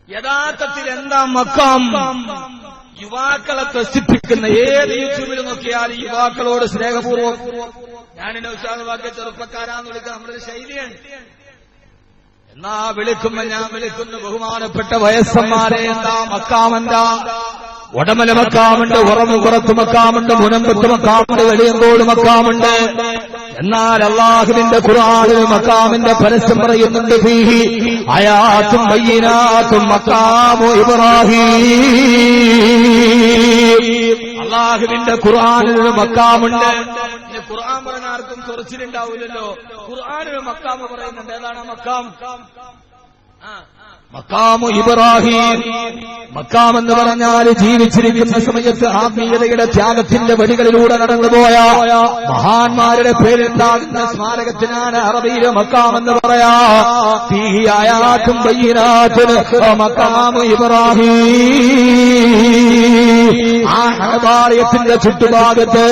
യഥാർത്ഥത്തിൽ എന്താ മക്കാം? യുവാക്കളെ ത്രസിപ്പിക്കുന്ന ഏത് യൂട്യൂബിൽ നോക്കിയാൽ യുവാക്കളോട് സ്നേഹപൂർവ്വം ഞാനെന്നെ ഉത്സാഹവാക്യ ചെറുപ്പക്കാരാന്ന് വിളിക്കാൻ നമ്മുടെ ഒരു ശൈലിയാണ്. എന്നാ വിളിക്കുമ്പോ ഞാൻ വിളിക്കുന്നു ബഹുമാനപ്പെട്ട വയസ്സന്മാരെ. എന്താ മക്കാമെന്താ? ഉടമല മക്കാമുണ്ട്, ഉറമുപുറത്ത് മക്കാമുണ്ട്, മുനമ്പത്ത് മക്കാമുണ്ട്, വെളിയങ്കോട് മക്കാമുണ്ട്. എന്നാൽ അല്ലാഹുവിന്റെ ഖുർആനിൽ മക്കാമിന്റെ പരസ്യം പറയുന്നുണ്ട്. ഫീഹി ആയാത്തും ബയ്യിനാത്തും മഖാമു ഇബ്രാഹീം. അല്ലാഹുവിന്റെ ഖുർആനിൽ മക്കാമുണ്ട്. ഖുർആൻ പറഞ്ഞ ആർക്കും ചൊറിച്ചിലുണ്ടാവില്ലല്ലോ. ഖുർആനിൽ മക്കാമ് പറയുന്നുണ്ട്. ഏതാണ് മക്കാം? മക്കാമു ഇബ്രാഹീം. മക്കാം എന്ന് പറഞ്ഞാൽ ജീവിച്ചിരിക്കുന്ന സമയത്ത് ആത്മീയതയുടെ ത്യാഗത്തിന്റെ വഴികളിലൂടെ നടന്നുപോയ മഹാന്മാരുടെ പേരുണ്ടാകുന്ന സ്മാരകത്തിനാണ് അറബിയിലെ മക്കാം എന്ന് പറയാ. ഫീഹി ആയാത്തും ബയ്യിനാത്തുൻ മഖാമു ഇബ്രാഹീം. ആ കഅബാലയത്തിന്റെ ചുറ്റുഭാഗത്ത്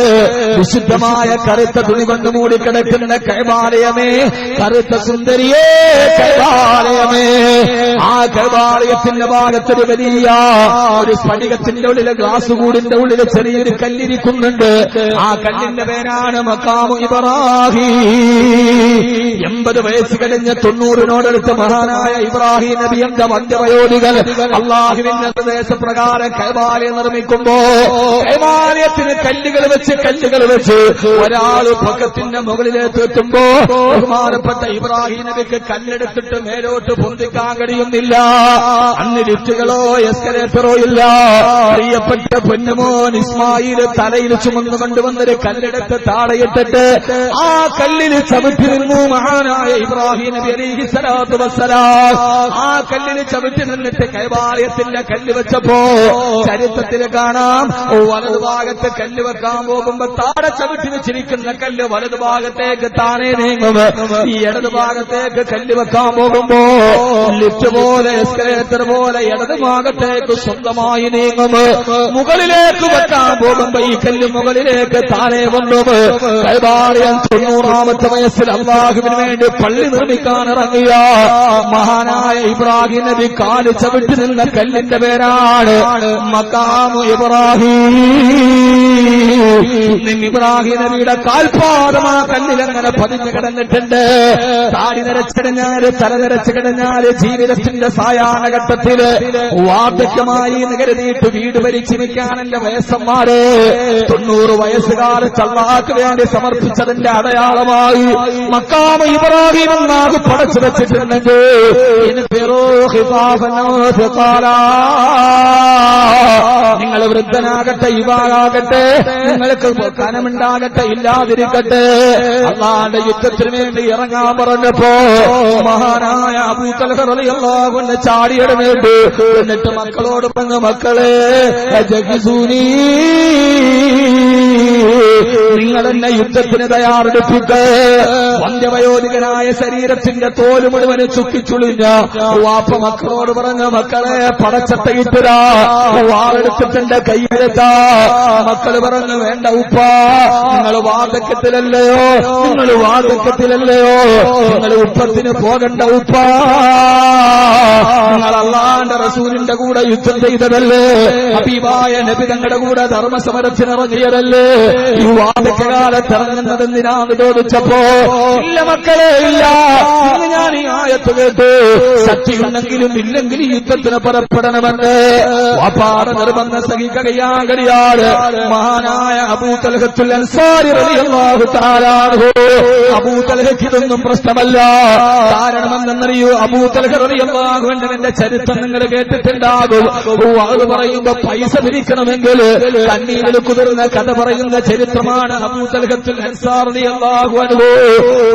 വിശുദ്ധമായ കറുത്ത തുണി കൊണ്ട് മൂടിക്കിടക്കുന്ന കഅബാലയമേ, കറുത്ത സുന്ദരിയേ കഅബാലയമേ. ആ കഅബാലയത്തിന്റെ ഭാഗത്തൊരു വലിയ ഒരു സ്ഫടികത്തിന്റെ ഉള്ളിലെ ഗ്ലാസ് കൂടിന്റെ ഉള്ളിൽ ചെറിയൊരു കല്ലിരിക്കുന്നുണ്ട്. ആ കല്ലിന്റെ പേരാണ് മഖാമു ഇബ്രാഹീം. 80 വയസ്സ് കഴിഞ്ഞ് 90നോടടുത്ത് മഹാനായ ഇബ്രാഹിം നബിയുടെ മധ്യവയോധികൾ അല്ലാഹുവിന്റെ നിർദ്ദേശപ്രകാരം കഅബാലയം നിർമ്മിക്കുമ്പോ കഅബാലയത്തിന് കല്ലുകൾ വെച്ച് ഒരാൾ പൊക്കത്തിന്റെ മുകളിലേക്ക് എത്തുമ്പോ ബഹുമാനപ്പെട്ട ഇബ്രാഹിം നബിക്ക് കല്ലെടുത്തിട്ട് മേലോട്ട് പൊന്തിക്കാൻ കഴിയുന്നില്ല. അന്ന് ലിഫ്റ്റുകളോ എസ്കലേറ്ററോ ഇല്ല. പ്രിയപ്പെട്ട പൊന്നുമോൻ ഇസ്മായിൽ തലയിൽ ചുമന്നു കൊണ്ടുവന്നൊരു കല്ലെടുത്ത് താഴെയിട്ടിട്ട് ആ കല്ലിൽ ചവിട്ടി നിന്നു മഹാനായ ഇബ്രാഹിം നബി അലൈഹിസ്സലാത്തു വസ്സലാം. ആ കല്ലിൽ ചവിട്ടി നിന്നിട്ട് കഅബാലയത്തിന്റെ കല്ല് വെച്ചപ്പോ ചരിത്രത്തിൽ കാണാം, വലതുഭാഗത്ത് കല്ല് വെക്കാൻ പോകുമ്പോ താഴെ ചവിട്ടി വെച്ചിരിക്കുന്ന കല്ല് വലതുഭാഗത്തേക്ക് താനേ നീങ്ങും. ഈ ഇടതുഭാഗത്തേക്ക് കല്ല് വെക്കാൻ പോകുമ്പോ ലിഫ്റ്റ് പോലെ എസ്കലേറ്റർ പോലെ ഇടതുഭാഗത്തേക്ക് സ്വന്തമായി നീങ്ങും. മുകളിലേക്ക് വെക്കാൻ പോകുമ്പോ ഈ കല്ല് മുകളിലേക്ക് താഴെ വന്നു. കഅബാലയം 90ാമത്തെ വയസ്സിൽ അല്ലാഹുവിന് വേണ്ടി പള്ളി നിർമ്മിക്കാൻ ഇറങ്ങിയ മഹാനായ ഇബ്രാഹിം നബി കാല് ചവിട്ടി നിന്ന കല്ലിന്റെ പേരാണ് മഖാമു ഇബ്രാഹീം. ഇബ്രാഹിം നബിയുടെ കാൽപാദം ആ കല്ലിലങ്ങനെ പതിഞ്ഞു കിടന്നിട്ടുണ്ട്. താടി നിരച്ചിടഞ്ഞാല് തല നിരച്ചു കിടഞ്ഞാല് ജീവിതത്തിന്റെ സായാഹ്നഘട്ടത്തില് വാർദ്ധക്യമായി കരുതിയിട്ട് വീട് ഭരിച്ചിരിക്കാൻ എന്റെ വയസ്സന്മാരെ 90 വയസ്സുകാലത്ത് അല്ലാഹുവിന് വേണ്ടി സമർപ്പിച്ചതിന്റെ അടയാളമായി മഖാമു ഇബ്രാഹീം എന്നാകെ പടച്ചു വെച്ചിട്ടുണ്ടെങ്കിൽ നിങ്ങൾ വൃദ്ധനാകട്ടെ യുവാകാകട്ടെ, നിങ്ങൾക്ക് കനമുണ്ടാകട്ടെ ഇല്ലാതിരിക്കട്ടെ, അല്ലാഹുവിന്റെ യുദ്ധത്തിന് വേണ്ടി ഇറങ്ങാൻ പറഞ്ഞപ്പോ മഹാനായ അബൂ തൽഹ റളിയല്ലാഹു അൻഹു ചാടിയെടുത്ത് എന്നിട്ട് മക്കളോട് പറഞ്ഞു, മക്കളെ ജഗ്സൂനി, നിങ്ങൾ എന്നെ യുദ്ധത്തിന് തയ്യാറെടുപ്പിക്ക. വന്ധ്യവയോധികനായ ശരീരത്തിന്റെ തോല് മുഴുവന് ചുക്കിച്ചുളിഞ്ഞ വാപ്പ മക്കളോട് പറഞ്ഞ, മക്കളെ പടച്ചട്ടയിട്ടിരാ, വാളെടുത്തിട്ടെന്റെ കൈയെടുത്ത. മക്കള് പറഞ്ഞു, വേണ്ട ഉപ്പ, നിങ്ങൾ വാർദ്ധക്യത്തിലല്ലയോ, നിങ്ങൾ ഉപ്പത്തിന് പോകണ്ട ഉപ്പ, നിങ്ങൾ അല്ലാഹുവിന്റെ റസൂലിന്റെ കൂടെ യുദ്ധം ചെയ്തതല്ലേ, ഹബീബായ നബി തങ്ങളുടെ കൂടെ ധർമ്മസമരത്തിനിറങ്ങിയതല്ലേ, ഈ വാർദ്ധക്യകാലത്ത് ഇറങ്ങുന്നതെന്തിനാന്ന് ചോദിച്ചപ്പോ ഇല്ല മക്കളെ ഇല്ല, ഇന്ന് ഞാൻ ഈ ആയത്ത് കേട്ടു, ശക്തിയുണ്ടെങ്കിലും ഇല്ലെങ്കിലും യുദ്ധത്തിന് പുറപ്പെടണമെന്ന് വാപ്പാടെ നിർബന്ധം സഹിക്കാൻ കഴിയാതെ മഹാനായ അബൂ തൽഹത്തുൽ അൻസാരി റളിയല്ലാഹു തആല അൻഹു. അബൂ തൽഹയ്ക്ക് ഇതൊന്നും പ്രശ്നമല്ല. കാരണമെന്നറിയോ, അബൂ തൽഹ റളിയല്ലാഹു അൻഹുവിന്റെ ചരിത്രം നിങ്ങൾ കേട്ടിട്ടുണ്ടാകും. അത് പറയുമ്പോ പൈസ പിരിക്കണമെങ്കിൽ കണ്ണീരിൽ കുതിർന്ന കഥ പറയുന്ന ചരിത്രമാണ് അബൂ തൽഹത്തുൽ അൻസാരി റളിയല്ലാഹു അൻഹു.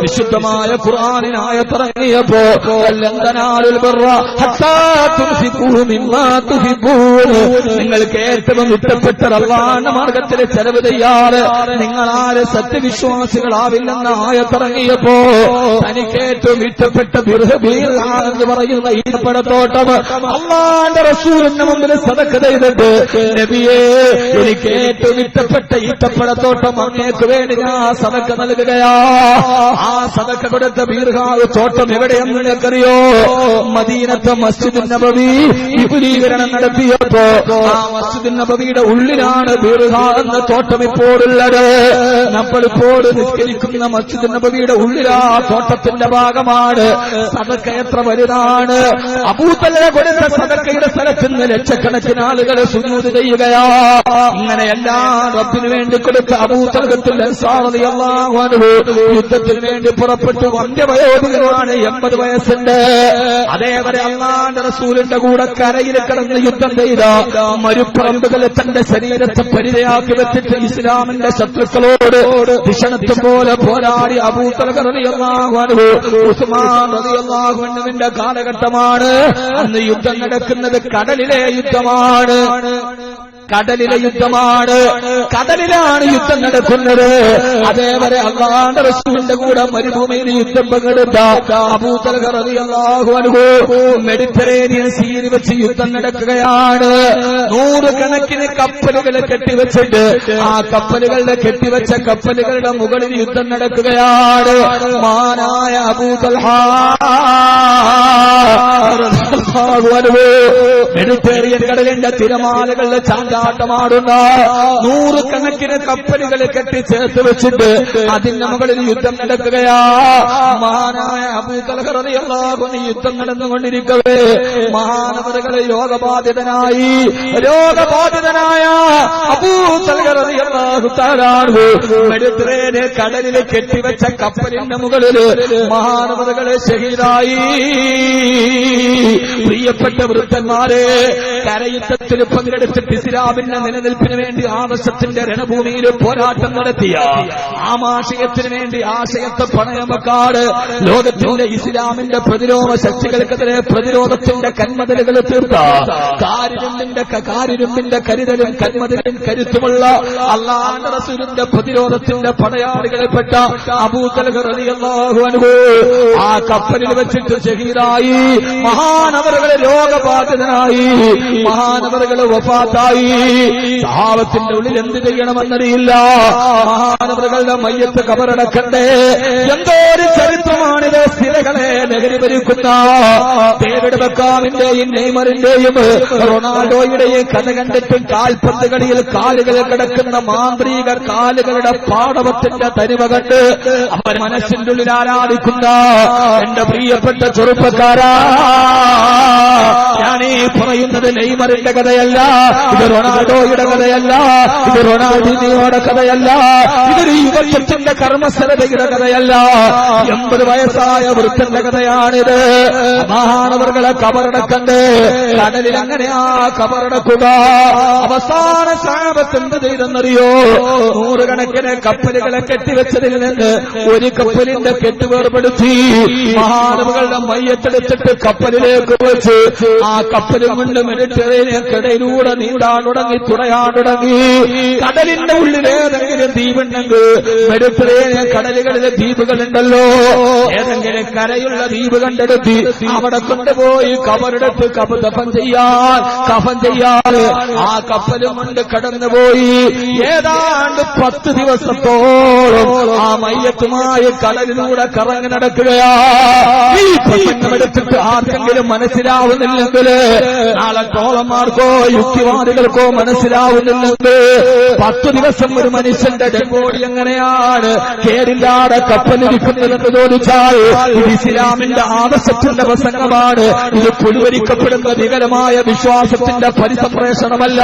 വിശുദ്ധമായ ഖുർആനിനായ തുടങ്ങിയപ്പോ നിങ്ങൾക്ക് ഏറ്റവും ഇഷ്ടപ്പെട്ട അല്ലാഹുവിന്റെ മാർഗത്തിൽ ചെലവ് ചെയ്യാറ് നിങ്ങളാര് സത്യവിശ്വാസികളാവില്ലെന്ന ആയത്തിറങ്ങിയപ്പോ തനിക്ക് ഏറ്റവും ഇഷ്ടപ്പെട്ട എന്ന് പറയുന്ന ഈത്തപ്പഴത്തോട്ടം അള്ളാന്റെ റസൂലിന്റെ മുമ്പിൽ സദഖ ചെയ്തിട്ട് നബിയേ എനിക്ക് ഏറ്റവും ഇഷ്ടപ്പെട്ട ഈത്തപ്പഴത്തോട്ടം അങ്ങേക്ക് വേണ്ടി ഞാൻ സദഖ നൽകുകയാ. ആ സദഖ കൊടുത്ത ബീർഹാവ് തോട്ടം എവിടെയെന്ന് നിനക്കറിയോ? മദീനത്തെ മസ്ജിദ് നബവി വിപുലീകരണം നടത്തിയപ്പോ ആ മസ്ജിദ് നബവിയുടെ ഉള്ളിലാണ് ബീർഹാ എന്ന തോട്ടം ഇപ്പോഴുള്ളത്. നമ്മളിപ്പോൾ നിസ്കരിക്കുന്ന മസ്ജിദ് നബവിയുടെ ഉള്ളിലാ തോട്ടത്തിന്റെ ഭാഗമാണ്. സദഖ എത്ര വലുതാണ്! അബൂ തൽഹ കൊടുത്ത സദഖയുടെ സ്ഥലത്ത് നിന്ന് ലക്ഷക്കണക്കിന് ആളുകൾ സുജൂദ് ചെയ്യുകയാ. ഇങ്ങനെയെല്ലാം റബ്ബിന് വേണ്ടി കൊടുത്ത അബൂ തൽഹത്തുൽ അൻസാർ റളിയല്ലാഹു അൻഹു യുദ്ധത്തിന് വേണ്ടി പുറപ്പെട്ടു. വന്ധ്യവയോധികനാണ്, 80 വയസ്സുണ്ട്. അതേവരെ അല്ലാഹുവിന്റെ റസൂലിന്റെ കൂടെ കരയിൽ കിടന്ന് യുദ്ധം ചെയ്ത മരുപ്പറമ്പുകളെ തന്റെ ശരീരത്തെ പരിചയാക്കി വെച്ചിട്ട് ഇസ്ലാമിന്റെ ശത്രുക്കളോട് ഭീഷണത്വം പോലെ പോരാടി അബൂ തൽഹ റളിയല്ലാഹു അൻഹു. ഉസ്മാൻ റളിയല്ലാഹു അൻഹുവിന്റെ കാലഘട്ടമാണ്. അന്ന് യുദ്ധം നടക്കുന്നത് കടലിലെ യുദ്ധമാണ്. കടലിലെ യുദ്ധമാണ്. കടലിലാണ് യുദ്ധം നടക്കുന്നത്. അതേവരെ അല്ലാഹുവിന്റെ റസൂലിന്റെ കൂടെ മരുഭൂമിയിൽ യുദ്ധം പങ്കെടുത്ത അബൂ തൽഹ റളിയല്ലാഹു അൻഹു മെഡിറ്ററേനിയൻ സീയിൽ വെച്ച് യുദ്ധം നടക്കുകയാണ്. 100 കണക്കിന് കപ്പലുകൾ കെട്ടിവെച്ചിട്ട് ആ കപ്പലുകളുടെ കെട്ടിവെച്ച കപ്പലുകളുടെ മുകളിൽ യുദ്ധം നടക്കുകയാണ്. മഹാനായ അബൂ തൽഹ റളിയല്ലാഹു അൻഹു മെഡിറ്ററേനിയൻ കടലിന്റെ തിരമാലകളുടെ ചാഞ്ചാട്ടമാടുന്ന 100 കണക്കിന് കപ്പലുകൾ കെട്ടിച്ചേർത്ത് വെച്ചിട്ട് അതിന്റെ മുകളിൽ യുദ്ധം നടക്കുകയാ. മഹാനായ അബൂ തൽഹ റളിയല്ലാഹു അൻഹു യുദ്ധം നടന്നുകൊണ്ടിരിക്കവേ മഹാനവറുകളെ രോഗബാധിതനായ അബൂ തൽഹ റളിയല്ലാഹു തആല മെഡിറ്ററേനിയൻ കടലിൽ കെട്ടിവെച്ച കപ്പലിന്റെ മുകളിൽ മഹാനവറുകളെ ഷഹീദായി. പ്രിയപ്പെട്ട വൃദ്ധന്മാരെ, കരയുദ്ധത്തിൽ പങ്കെടുത്തിട്ട് ഇസ്ലാമിന്റെ നിലനിൽപ്പിന് വേണ്ടി ആദർശത്തിന്റെ രണഭൂമിയിൽ പോരാട്ടം നടത്തിയ ആമാശയത്തിന് വേണ്ടി ആശയത്തെ പണയമക്കാട് ലോകത്തിന്റെ ഇസ്ലാമിന്റെ പ്രതിരോധ ശക്തികൾക്കെതിരെ പ്രതിരോധത്തിന്റെ കന്മതിലുകൾ തീർത്ത കാരിരുമ്പിന്റെ കരുതലും കന്മതിലും കരുത്തുമുള്ള അല്ലാഹുവിന്റെ റസൂലിന്റെ പ്രതിരോധത്തിന്റെ പടയാളികളിൽപ്പെട്ട അബൂ തൽഹ റളിയല്ലാഹു അൻഹു ആ കപ്പലിൽ വെച്ചിട്ട് ഷഹീദായി. മഹാനവറുകളെ രോഗബാധിതനായി, മഹാനവറുകളെ വഫാത്തായി. സഹാബത്തിന്റെ ഉള്ളിൽ എന്ത് ചെയ്യണമെന്നറിയില്ല. മഹാനവറുകളുടെ മയ്യത്ത് കബറടക്കണ്ടേ. എന്തോ ഒരു ചരിത്രമാണിത്. സ്ഥിരകളെ ലഹരി ഭരിക്കുന്ന ഡേവിഡ് ബെക്കാമിന്റെയും നെയ്മറിന്റെയും റൊണാൾഡോയുടെയും കഥ കണ്ടിട്ടും കാൽപന്ത് കളിയിൽ കാലുകൾ കിടക്കുന്ന മാന്ത്രികർ കാലുകളുടെ പാടവത്തിന്റെ തനിമ കണ്ട് അവർ മനസ്സിന്റെ ഉള്ളിൽ ആരാധിക്കുന്ന എന്റെ പ്രിയപ്പെട്ട ചെറുപ്പക്കാരാ, ഞാനീ പറയുന്നത് നെയ്മറിന്റെ കഥയല്ല, ഇത് റൊണാൾഡോയുടെ കഥയല്ല, ഇത് റൊണാൾഡിനിയോയുടെ കഥയല്ല, ഇതൊരു യുവത്വത്തിന്റെ കർമ്മസ്ഥലതയുടെ കഥയല്ല. 80 വയസ്സായ വൃദ്ധന്റെ കഥയാണിത്. മഹാനവറുകളെ കബറടക്കണ്ട്. കടലിൽ അങ്ങനെയാ കബറടക്കുക. അവസാന സഹാബത്ത് എന്ത് ചെയ്തെന്നറിയോ? 100 കണക്കിന് കപ്പലുകളെ കെട്ടിവെച്ചതിൽ നിന്ന് ഒരു കപ്പലിന്റെ കെട്ടുവേർപ്പെടുത്തി മഹാനവറുകളുടെ മയ്യത്തെടുത്തിട്ട് കപ്പലിലേക്ക് വെച്ച് ആ കപ്പലും കൊണ്ട് മെഡിറ്ററേനിയൻക്കിടയിലൂടെ നീടാൻ തുടങ്ങി, തുറയാൻ തുടങ്ങി. കടലിന്റെ ഉള്ളിൽ ഏതെങ്കിലും ദ്വീപുണ്ടെങ്കിൽ മെഡിറ്ററേനിയൻ കടലുകളിലെ ദ്വീപുകളുണ്ടല്ലോ, ഏതെങ്കിലും കരയുള്ള ദ്വീപ് കണ്ടെടുത്തി അവിടെ കൊണ്ടുപോയി കബറെടുത്ത് കഫൻ ചെയ്യാൻ ആ കപ്പലും കൊണ്ട് കടന്നുപോയി. ഏതാണ്ട് 10 ദിവസത്തോളം ആ മയ്യത്തുമായി കടലിലൂടെ കറങ്ങി നടക്കുകയാ. ഈ പ്രസംഗമെടുത്തിട്ട് ആർക്കെങ്കിലും മനസ്സിലാവുന്നില്ലെങ്കിൽ, നാളെ ട്രോളന്മാർക്കോ യുക്തിവാദികൾക്കോ മനസ്സിലാവുന്നില്ലെങ്കിൽ, 10 ദിവസം ഒരു മനുഷ്യന്റെ ഡെഡ് ബോഡി എങ്ങനെയാണ് കേടില്ലാതെ കപ്പലിരിക്കുന്നതെന്ന് ചോദിച്ചാൽ ഇത് ഇസ്ലാമിന്റെ ആദർശത്തിന്റെ പ്രസംഗമാണ്. ഇത് പുലിവരിക്കപ്പെടുന്ന വികലമായ വിശ്വാസത്തിന്റെ പരിസംപ്രേഷണമല്ല.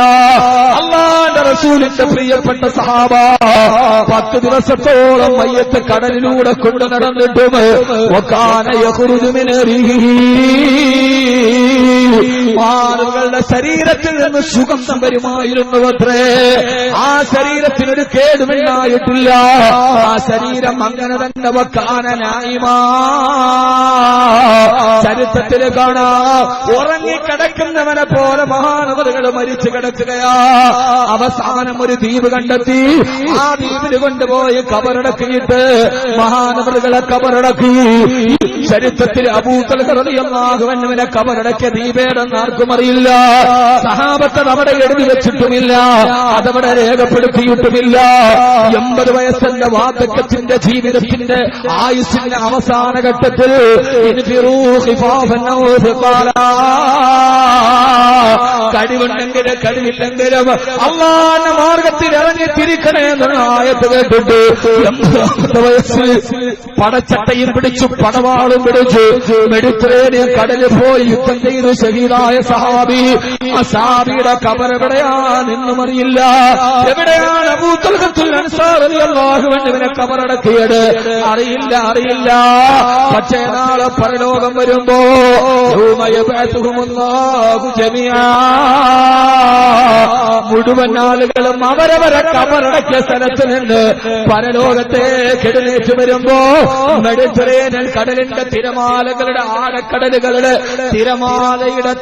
അല്ലാഹുവിന്റെ റസൂലിന്റെ പ്രിയപ്പെട്ട സഹാബ 10 ദിവസത്തോളം മയ്യത്ത് കടലിലൂടെ കൊണ്ടു നടന്നിട്ടും മാനവകളുടെ ശരീരത്തിൽ നിന്ന് സുഗന്ധം വരുമായിരുന്നുവത്രേ. ആ ശരീരത്തിനൊരു കേടുമില്ലായിട്ടില്ല. ആ ശരീരം അങ്ങനെ തന്നെ വക്കാനനായിമാ. ചരിത്രത്തിൽ കാണാം, ഉറങ്ങിക്കിടക്കുന്നവനെ പോലെ മഹാനവറുകൾ മരിച്ചു കിടക്കുകയാ. അവസാനം ഒരു ദ്വീപ് കണ്ടെത്തി. ആ ദ്വീപിൽ കൊണ്ടുപോയി കബറടക്കിയിട്ട് മഹാനവറുകളെ കബറടക്കി. ചരിത്രത്തിൽ അബൂ തൽഹ റളിയല്ലാഹു അൻഹുവിനെ കബറടക്കിയ ദ്വീപേടെന്ന് ആർക്കും അറിയില്ല. സഹാബത്ത് അവിടെ എഴുതി വെച്ചിട്ടുമില്ല, അതവിടെ രേഖപ്പെടുത്തിയിട്ടുമില്ല. 80 വയസ്സിന്റെ വാർദ്ധക്യത്തിന്റെ ജീവിതത്തിന്റെ ആയുസ്സിന്റെ അവസാന ഘട്ടത്തിൽ കഴിവുണ്ടെങ്കിലും കഴിവില്ലെങ്കിലും അള്ളാന്റെ മാർഗത്തിൽ ഇറങ്ങി തിരിക്കണേ എന്നുള്ള ആയത്ത് കേട്ടിട്ട് 80 വയസ്സിൽ പടച്ചട്ടയും പിടിച്ചു പടവാളും പിടിച്ചു മെഡിറ്ററേനിയൻ കടലിൽ പോയി യുദ്ധം ചെയ്തു ഷഹീദായ സഹാബി. ആ സഹാബിയുടെ ഖബർ എവിടെയാണെന്നും അറിയില്ല. എവിടെയാണ് അബൂ തൽഹത്തുൽ അൻസാരി റളിയല്ലാഹു അൻഹുവിനെ ഖബറടക്കിയത് അറിയില്ല. പക്ഷേ നാളെ പരലോകം വരുമ്പോ മുഴുവൻ ആളുകളും അവരവരെ കബറടക്കിയ സ്ഥലത്ത് നിന്ന് പരലോകത്തേക്ക് എഴുന്നേറ്റ് വരുമ്പോ മെഡിറ്ററേനിയൻ കടലിന്റെ തിരമാലകളുടെ ആഴക്കടലുകളുടെ തിരമാലയുടെ